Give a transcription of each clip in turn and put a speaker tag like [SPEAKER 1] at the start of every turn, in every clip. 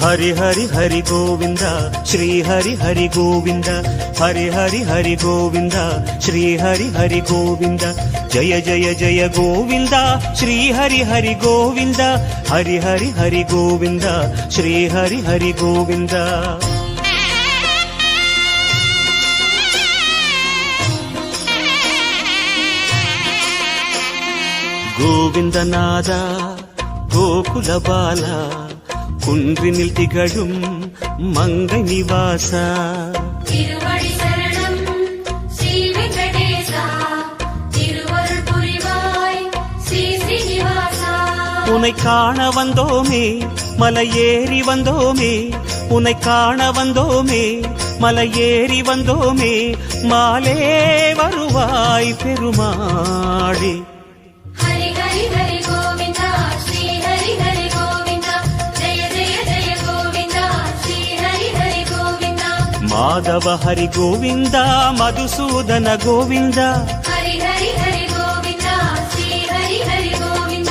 [SPEAKER 1] हरि हरि हरि गोविंद श्री हरि हरि गोविंद हरि हरि हरि गोविंद श्री हरि हरि गोविंद जय जय जय गोविंद श्री हरि हरि गोविंद हरि हरि हरि गोविंद श्री हरि हरि गोविंद गोविंदनाद गोकुल बाला குன்றினில் திகழும் மங்கை நிவாசா
[SPEAKER 2] திருவடி சரணம் ஸ்ரீ வெங்கடேசா திருவருள் புரிவாய் ஸ்ரீ ஸ்ரீனிவாசா
[SPEAKER 1] உன்னை காண வந்தோமே மலை ஏறி வந்தோமே உன்னை காண வந்தோமே மலை ஏறி வந்தோமே மாலே வருவாய் பெருமாளே
[SPEAKER 2] ஹரி ஹரி ஹரி கோவிந்தா ஸ்ரீ ஹரி ஹரி
[SPEAKER 1] माधव हरि गोविंद मधुसूदन गोविंद
[SPEAKER 2] हरि हरि हरि गोविंद श्री हरि हरि गोविंद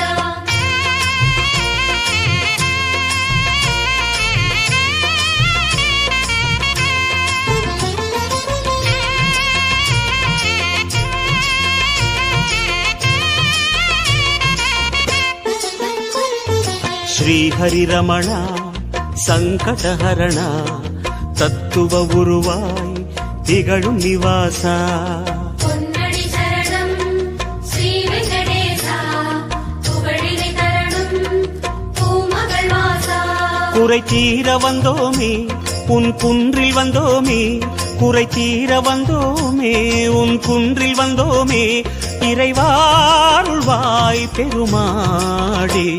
[SPEAKER 1] श्री हरि रमण संकटहरण தத்துவ உருவாய் திகழும் நிவாசா
[SPEAKER 2] பொன்னடி சரணம் ஸ்ரீ வெங்கடேசா புகழினை தரணும் பூமகள் வாசா
[SPEAKER 1] குறை தீர வந்தோமே உன் குன்றில் வந்தோமே குறை தீர வந்தோமே உன் குன்றில் வந்தோமே இறைவாருள்வாய் பெருமாளே